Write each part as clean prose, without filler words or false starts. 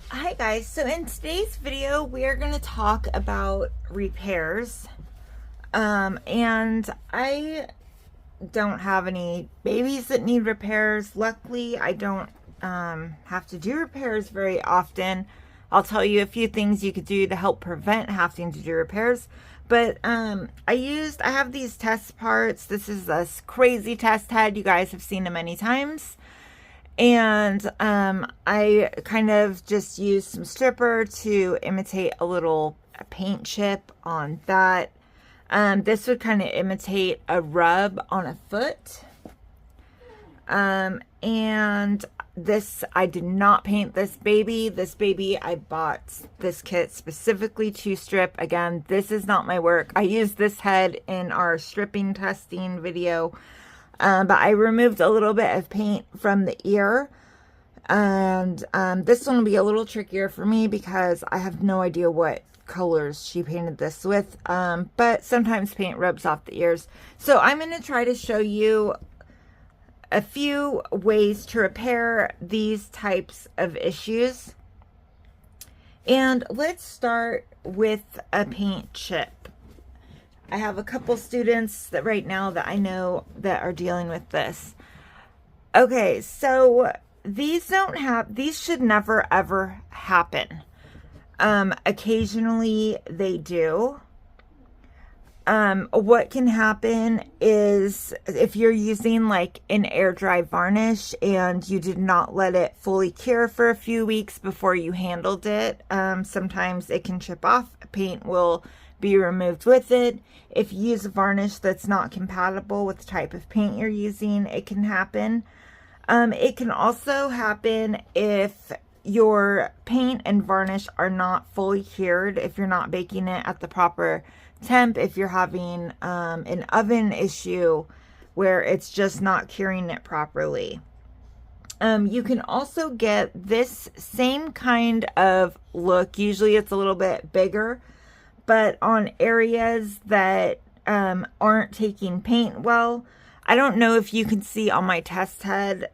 Hi guys, so in today's video we are going to talk about repairs, and I don't have any babies that need repairs. Luckily I don't have to do repairs very often. I'll tell you a few things you could do to help prevent having to do repairs, but I have these test parts. This is this crazy test head. You guys have seen it many times. And I kind of just used some stripper to imitate a little paint chip on that. This would kind of imitate a rub on a foot. And this, I did not paint this baby. This baby, I bought this kit specifically to strip. Again, this is not my work. I used this head in our stripping testing video. But I removed a little bit of paint from the ear, and this one will be a little trickier for me because I have no idea what colors she painted this with, but sometimes paint rubs off the ears. So I'm going to try to show you a few ways to repair these types of issues. And let's start with a paint chip. I have a couple students that right now that I know that are dealing with this. Okay, so these should never ever happen. Occasionally they do. What can happen is if you're using like an air dry varnish and you did not let it fully cure for a few weeks before you handled it, sometimes it can chip off. Paint will be removed with it. If you use a varnish that's not compatible with the type of paint you're using, it can happen. It can also happen if your paint and varnish are not fully cured, if you're not baking it at the proper temp, if you're having an oven issue where it's just not curing it properly. You can also get this same kind of look. Usually it's a little bit bigger, but on areas that aren't taking paint well. I don't know if you can see on my test head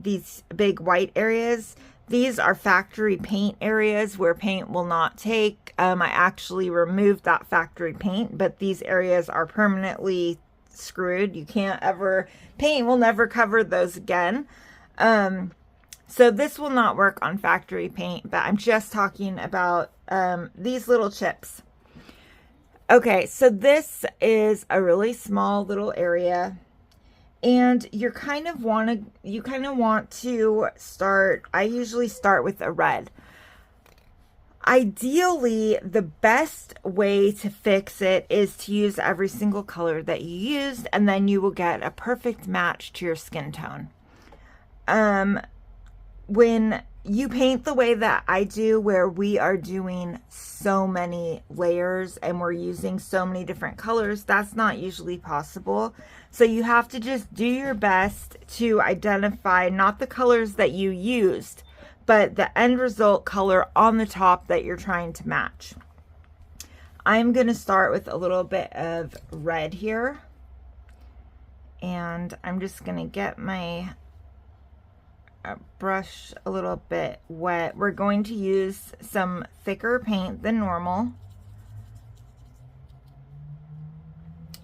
these big white areas. These are factory paint areas where paint will not take. I actually removed that factory paint, but these areas are permanently screwed. You can't ever, paint will never cover those again. So this will not work on factory paint, but I'm just talking about these little chips. Okay, so this is a really small little area, and you kind of want to start, I usually start with a red. Ideally, the best way to fix it is to use every single color that you used, and then you will get a perfect match to your skin tone. When you paint the way that I do, where we are doing so many layers and we're using so many different colors, that's not usually possible. So you have to just do your best to identify not the colors that you used, but the end result color on the top that you're trying to match. I'm going to start with a little bit of red here, and I'm just going to get my brush a little bit wet. We're going to use some thicker paint than normal.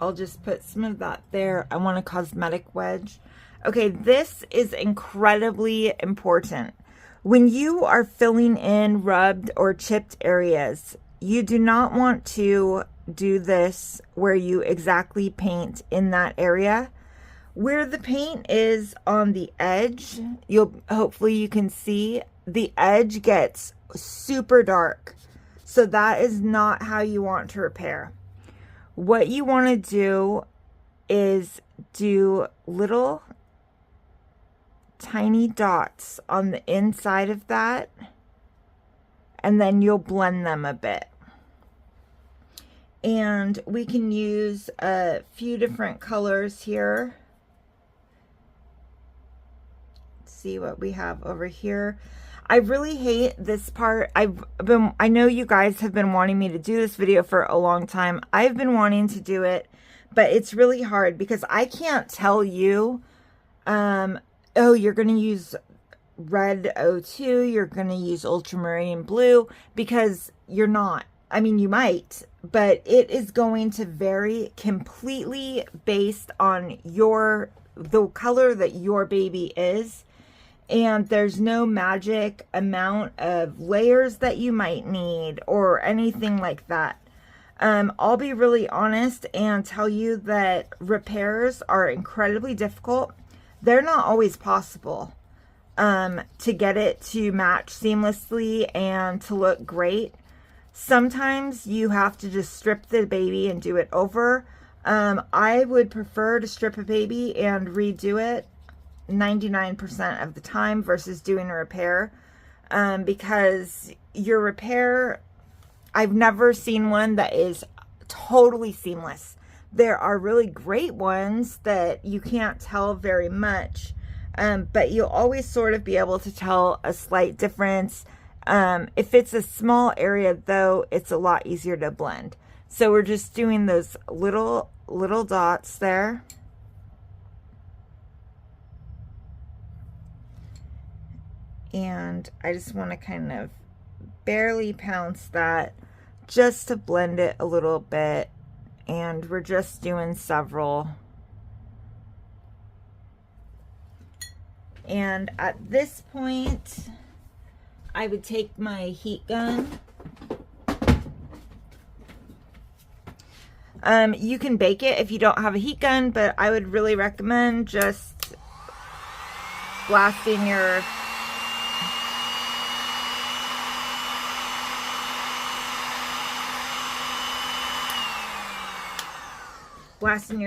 I'll just put some of that there. I want a cosmetic wedge. Okay, this is incredibly important. When you are filling in rubbed or chipped areas, you do not want to do this where you exactly paint in that area. Where the paint is on the edge, hopefully you can see the edge gets super dark. So that is not how you want to repair. What you want to do is do little tiny dots on the inside of that, and then you'll blend them a bit. And we can use a few different colors here. See what we have over here. I really hate this part. I know you guys have been wanting me to do this video for a long time. I've been wanting to do it, but it's really hard because I can't tell you, oh, you're going to use red O2, you're going to use ultramarine blue, because you're not. I mean, you might, but it is going to vary completely based on the color that your baby is. And there's no magic amount of layers that you might need or anything like that. I'll be really honest and tell you that repairs are incredibly difficult. They're not always possible to get it to match seamlessly and to look great. Sometimes you have to just strip the baby and do it over. I would prefer to strip a baby and redo it 99% of the time versus doing a repair, because your repair, I've never seen one that is totally seamless. There are really great ones that you can't tell very much, but you'll always sort of be able to tell a slight difference. If it's a small area though, it's a lot easier to blend. So we're just doing those little dots there. And I just want to kind of barely pounce that just to blend it a little bit. And we're just doing several. And at this point, I would take my heat gun. You can bake it if you don't have a heat gun, but I would really recommend just blasting your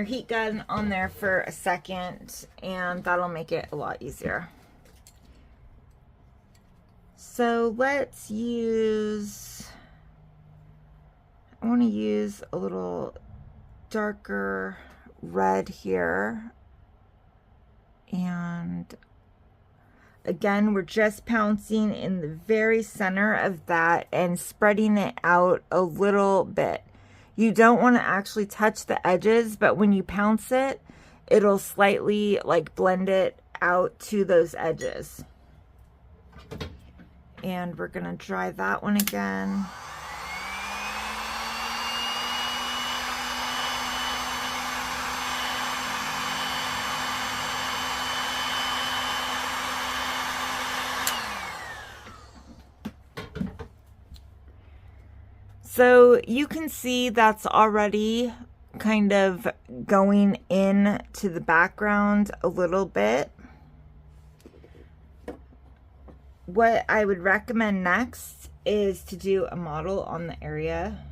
heat gun on there for a second, and that'll make it a lot easier. So let's use, I want to use a little darker red here, and again, we're just pouncing in the very center of that and spreading it out a little bit. You don't want to actually touch the edges, but when you pounce it, it'll slightly like blend it out to those edges. And we're going to dry that one again. So you can see that's already kind of going in to the background a little bit. What I would recommend next is to do a model on the area.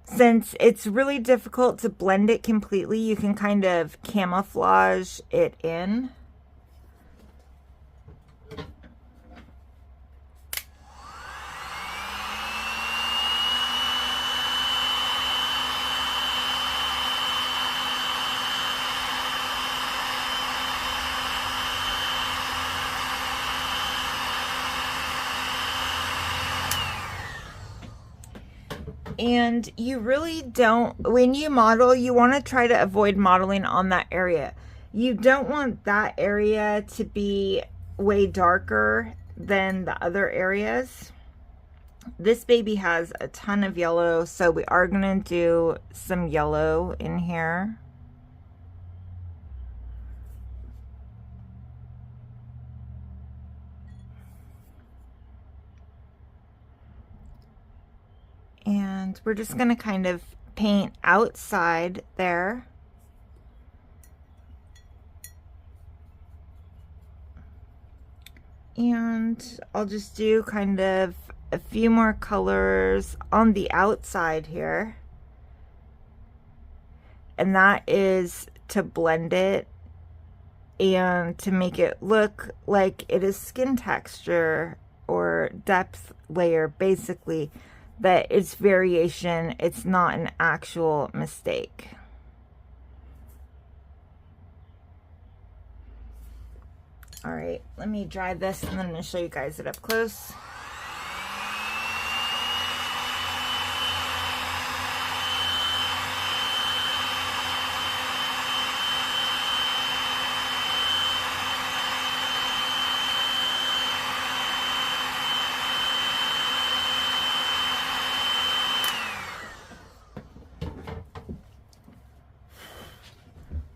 Since it's really difficult to blend it completely, you can kind of camouflage it in. And you really don't, when you model, you want to try to avoid modeling on that area. You don't want that area to be way darker than the other areas. This baby has a ton of yellow, so we are going to do some yellow in here. And we're just going to kind of paint outside there. And I'll just do kind of a few more colors on the outside here. And that is to blend it and to make it look like it is skin texture or depth layer, basically. That it's variation, it's not an actual mistake. All right, let me dry this and then I'm going to show you guys it up close.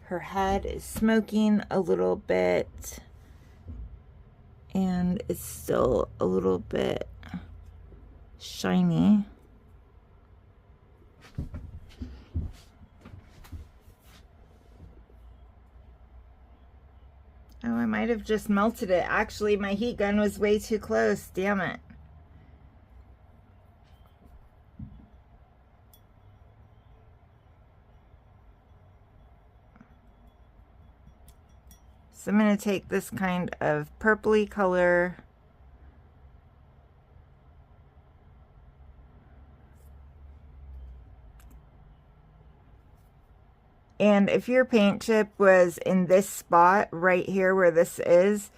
Her head is smoking a little bit, and it's still a little bit shiny. Oh, I might have just melted it. Actually, my heat gun was way too close. Damn it. So I'm going to take this kind of purpley color. And if your paint chip was in this spot right here where this is,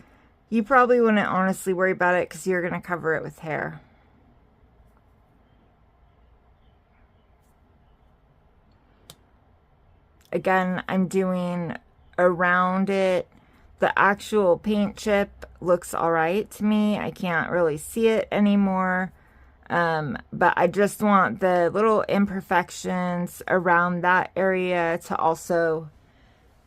you probably wouldn't honestly worry about it because you're going to cover it with hair. Again, I'm doing around it. The actual paint chip looks all right to me. I can't really see it anymore. But I just want the little imperfections around that area to also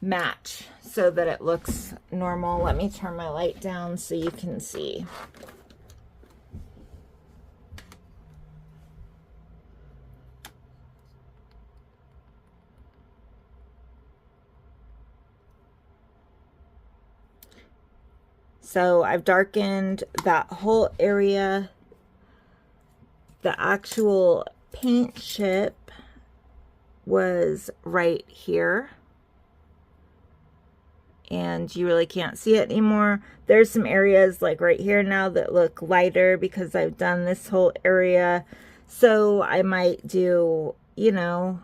match so that it looks normal. Let me turn my light down so you can see. So I've darkened that whole area. The actual paint chip was right here. And you really can't see it anymore. There's some areas like right here now that look lighter because I've done this whole area. So I might do, you know,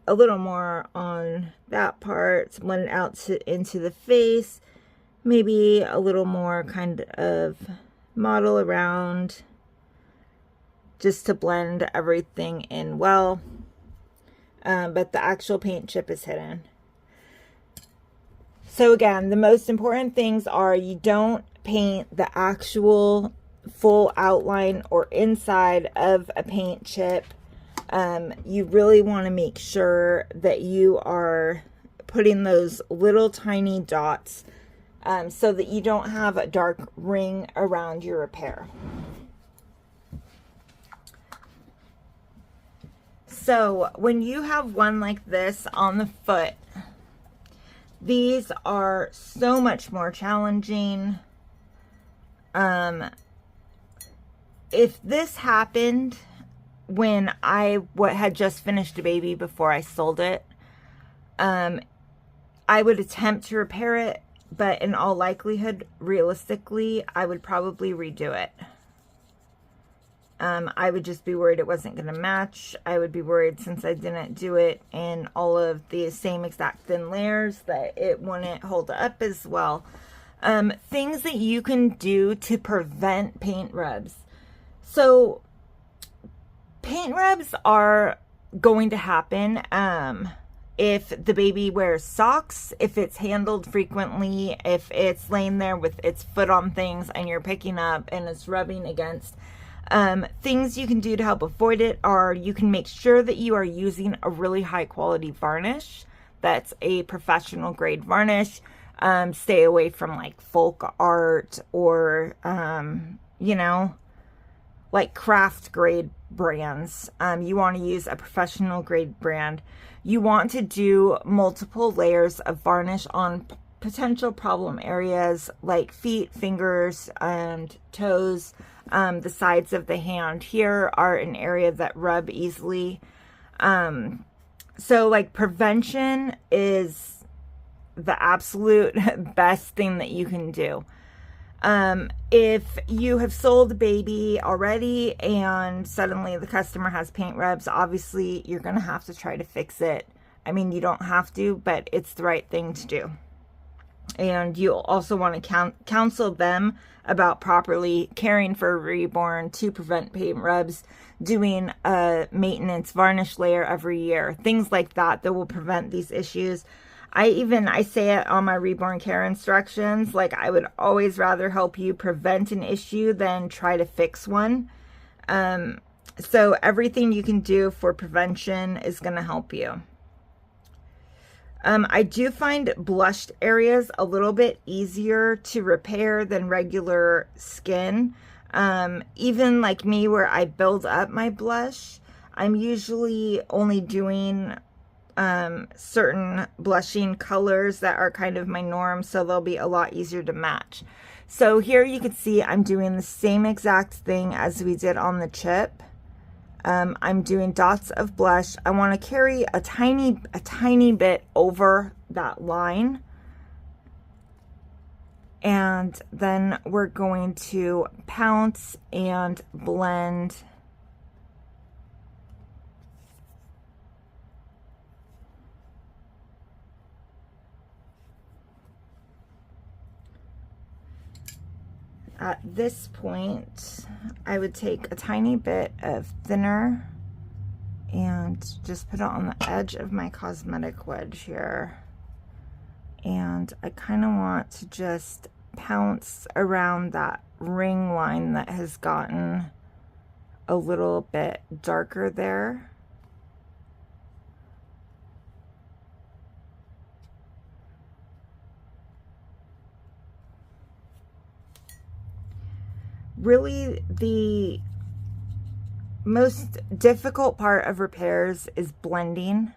a little more on that part, blend it out into the face. Maybe a little more kind of model around just to blend everything in well. But the actual paint chip is hidden. So again, the most important things are you don't paint the actual full outline or inside of a paint chip. You really want to make sure that you are putting those little tiny dots so that you don't have a dark ring around your repair. So when you have one like this on the foot, these are so much more challenging. If this happened when I had just finished a baby before I sold it, I would attempt to repair it, but in all likelihood, realistically, I would probably redo it. I would just be worried it wasn't going to match. I would be worried, since I didn't do it in all of the same exact thin layers, that it wouldn't hold up as well. Things that you can do to prevent paint rubs. So paint rubs are going to happen if the baby wears socks, if it's handled frequently, if it's laying there with its foot on things and you're picking up and it's rubbing against. Things you can do to help avoid it are you can make sure that you are using a really high quality varnish that's a professional grade varnish. Stay away from like folk art or, you know, like craft grade brands. You want to use a professional grade brand. You want to do multiple layers of varnish on potential problem areas like feet, fingers, and toes. The sides of the hand here are an area that rub easily. So like prevention is the absolute best thing that you can do. If you have sold a baby already and suddenly the customer has paint rubs, obviously you're going to have to try to fix it. I mean, you don't have to, but it's the right thing to do. And you'll also want to counsel them about properly caring for a reborn to prevent paint rubs, doing a maintenance varnish layer every year, things like that that will prevent these issues. I say it on my reborn care instructions, like I would always rather help you prevent an issue than try to fix one. So everything you can do for prevention is going to help you. I do find blushed areas a little bit easier to repair than regular skin. Even like me, where I build up my blush, I'm usually only doing certain blushing colors that are kind of my norm, so they'll be a lot easier to match. So here you can see I'm doing the same exact thing as we did on the chip. I'm doing dots of blush. I want to carry a tiny bit over that line. And then we're going to pounce and blend at this point. I would take a tiny bit of thinner and just put it on the edge of my cosmetic wedge here. And I kind of want to just pounce around that ring line that has gotten a little bit darker there. Really, the most difficult part of repairs is blending.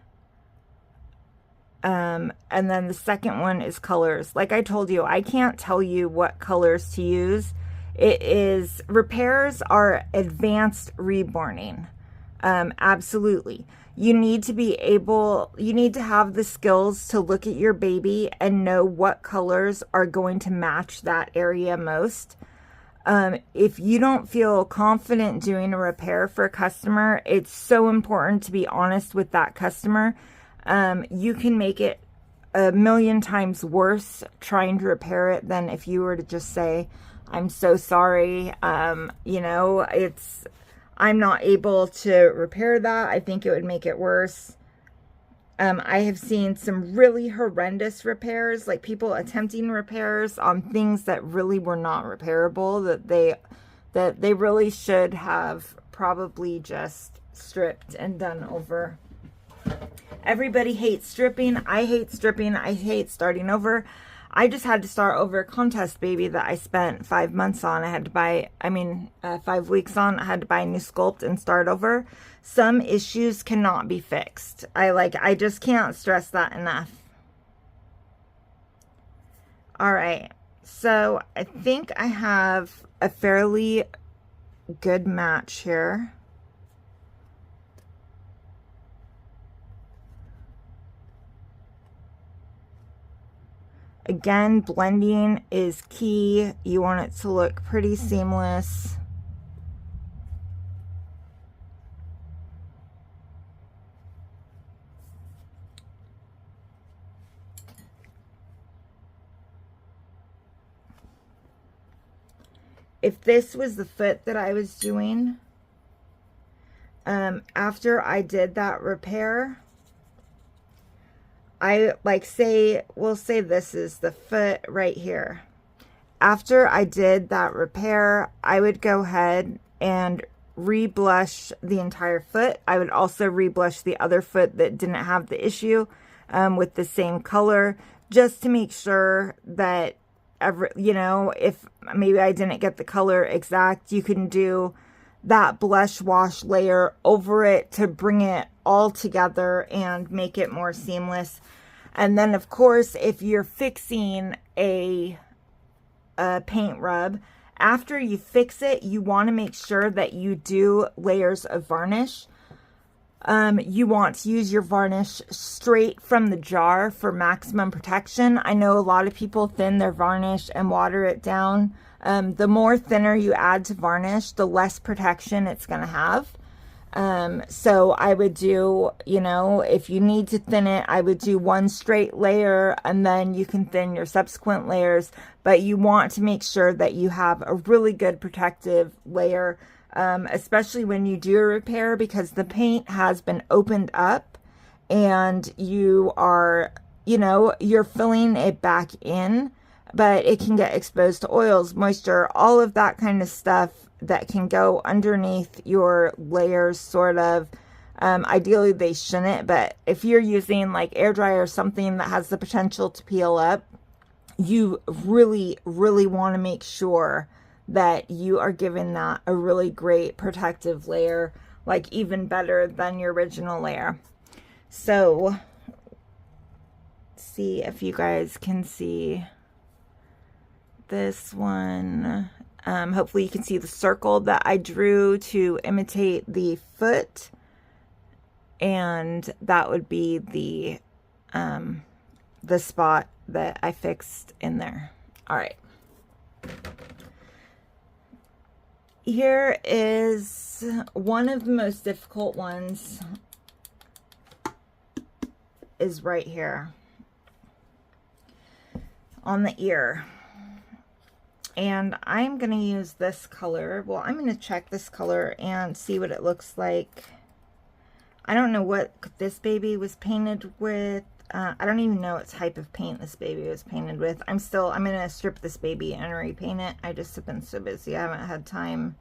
And then the second one is colors. Like I told you, I can't tell you what colors to use. Repairs are advanced reborning. Absolutely. You need to have the skills to look at your baby and know what colors are going to match that area most. If you don't feel confident doing a repair for a customer, it's so important to be honest with that customer. You can make it a million times worse trying to repair it than if you were to just say, I'm so sorry. You know, I'm not able to repair that. I think it would make it worse. I have seen some really horrendous repairs, like people attempting repairs on things that really were not repairable, that they really should have probably just stripped and done over. Everybody hates stripping. I hate stripping. I hate starting over. I just had to start over a contest baby that I spent 5 months on. I had to buy, 5 weeks on. I had to buy a new sculpt and start over. Some issues cannot be fixed. I just can't stress that enough. All right. So I think I have a fairly good match here. Again, blending is key. You want it to look pretty seamless. If this was the foot that I was doing, after I did that repair, we'll say this is the foot right here. After I did that repair, I would go ahead and reblush the entire foot. I would also reblush the other foot that didn't have the issue with the same color, just to make sure that if maybe I didn't get the color exact, you can do that blush wash layer over it to bring it all together and make it more seamless. And then of course, if you're fixing a paint rub, after you fix it, you want to make sure that you do layers of varnish. You want to use your varnish straight from the jar for maximum protection. I know a lot of people thin their varnish and water it down. The more thinner you add to varnish, the less protection it's going to have. So I would do, if you need to thin it, I would do one straight layer and then you can thin your subsequent layers. But you want to make sure that you have a really good protective layer, especially when you do a repair, because the paint has been opened up and you are, you're filling it back in, but it can get exposed to oils, moisture, all of that kind of stuff that can go underneath your layers, sort of. Ideally they shouldn't, but if you're using like air dryer or something that has the potential to peel up, you really, really want to make sure that you are giving that a really great protective layer, like even better than your original layer. So see if you guys can see this one. Hopefully you can see the circle that I drew to imitate the foot, and that would be the spot that I fixed in there. All right. Here is one of the most difficult ones, is right here on the ear. And I'm going to use this color. Well, I'm going to check this color and see what it looks like. I don't know what this baby was painted with. I don't even know what type of paint this baby was painted with. I'm going to strip this baby and repaint it. I just have been so busy. I haven't had time.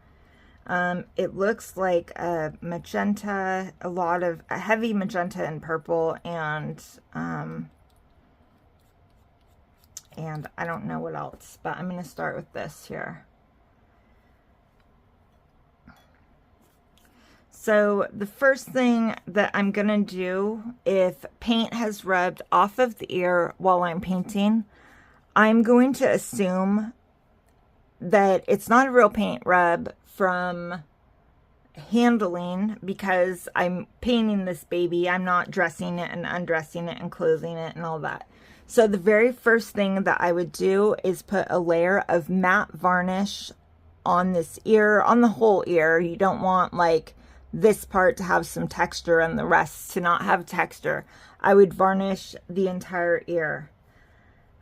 It looks like a magenta, a heavy magenta and purple, and I don't know what else, but I'm going to start with this here. So the first thing that I'm going to do, if paint has rubbed off of the ear while I'm painting, I'm going to assume that it's not a real paint rub from handling, because I'm painting this baby. I'm not dressing it and undressing it and clothing it and all that. So the very first thing that I would do is put a layer of matte varnish on this ear, on the whole ear. You don't want like this part to have some texture and the rest to not have texture. I would varnish the entire ear.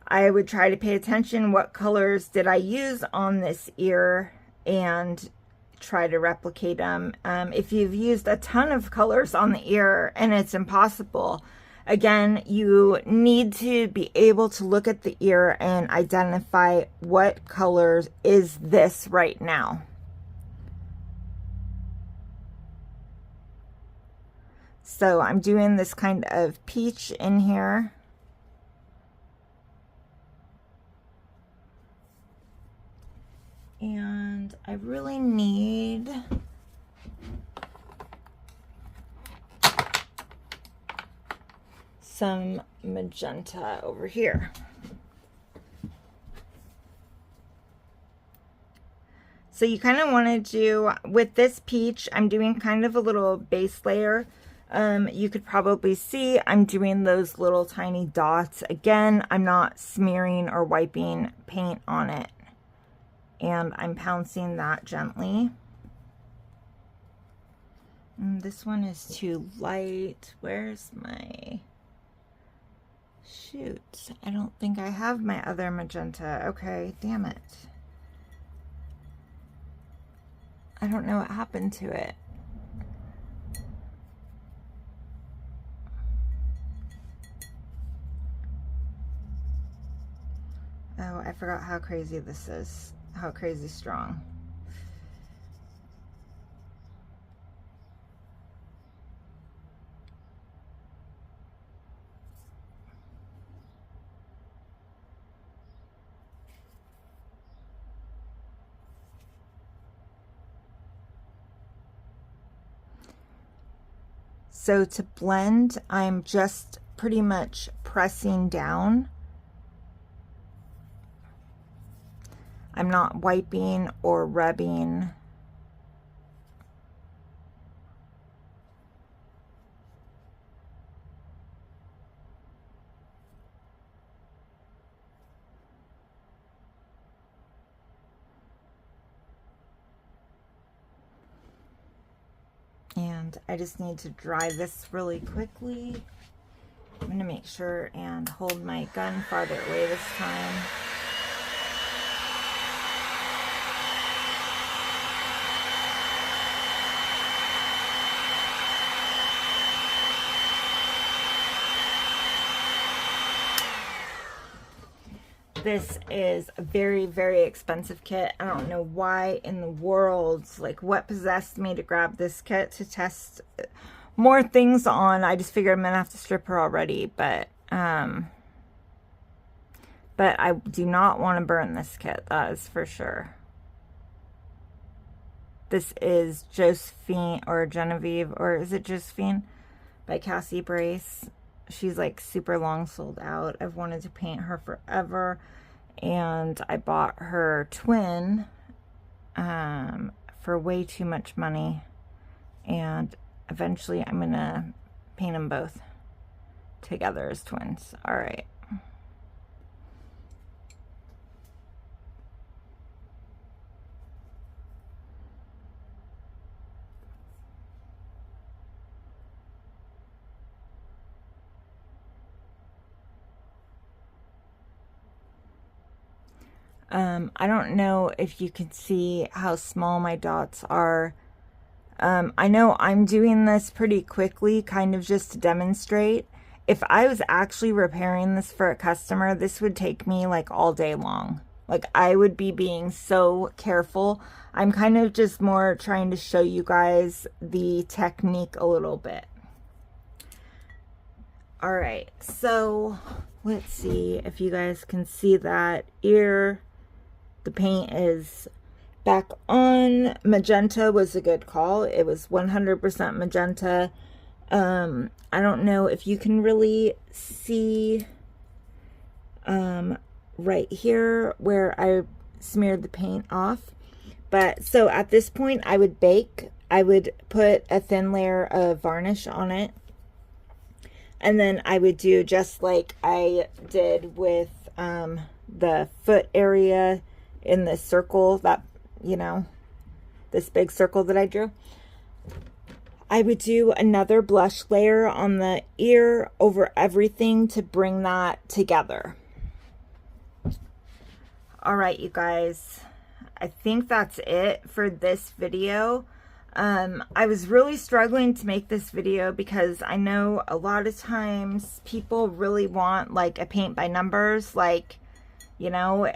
I would try to pay attention, what colors did I use on this ear, and try to replicate them. If you've used a ton of colors on the ear and it's impossible, again, you need to be able to look at the ear and identify what colors is this right now. So I'm doing this kind of peach in here. And I really need some magenta over here. So you kind of want to do, with this peach, I'm doing kind of a little base layer. You could probably see I'm doing those little tiny dots. Again, I'm not smearing or wiping paint on it. And I'm pouncing that gently. This one is too light. Where's my... Shoot, I don't think I have my other magenta. Okay, damn it. I don't know what happened to it. Oh, I forgot how crazy this is. How crazy strong. So to blend, I'm just pretty much pressing down. I'm not wiping or rubbing. And I just need to dry this really quickly. I'm going to make sure and hold my gun farther away this time. This is a very, very expensive kit. I don't know why in the world, like what possessed me to grab this kit to test. more things on. I just figured I'm gonna have to strip her already, but I do not want to burn this kit, that is for sure. This is Josephine, or Genevieve, or is it Josephine, by Cassie Brace. She's like super long sold out. I've wanted to paint her forever, and I bought her twin for way too much money, and eventually I'm gonna paint them both together as twins. All right. I don't know if you can see how small my dots are. I know I'm doing this pretty quickly, kind of just to demonstrate. If I was actually repairing this for a customer, this would take me like all day long. Like, I would be being so careful. I'm kind of just more trying to show you guys the technique a little bit. All right, so let's see if you guys can see that ear. The paint is back on. Magenta was a good call. It was 100% magenta. I don't know if you can really see right here where I smeared the paint off. But so at this point I would bake. I would put a thin layer of varnish on it. And then I would do just like I did with the foot area in this circle that, you know, this big circle that I drew. I would do another blush layer on the ear over everything to bring that together. All right, you guys, I think that's it for this video. I was really struggling to make this video because I know a lot of times people really want like a paint by numbers, like, you know,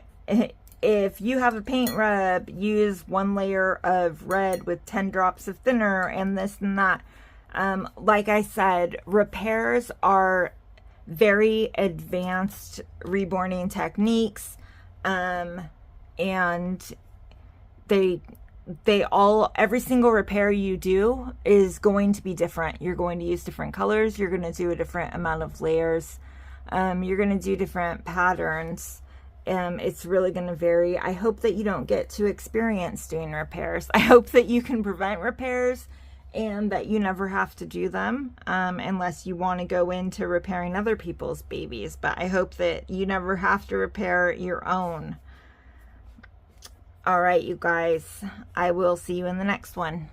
if you have a paint rub, use 1 layer of red with 10 drops of thinner and this and that. Like I said, repairs are very advanced reborning techniques, and every single repair you do is going to be different. You're going to use different colors. You're going to do a different amount of layers. You're going to do different patterns. It's really going to vary. I hope that you don't get too experienced doing repairs. I hope that you can prevent repairs and that you never have to do them, unless you want to go into repairing other people's babies. But I hope that you never have to repair your own. All right, you guys, I will see you in the next one.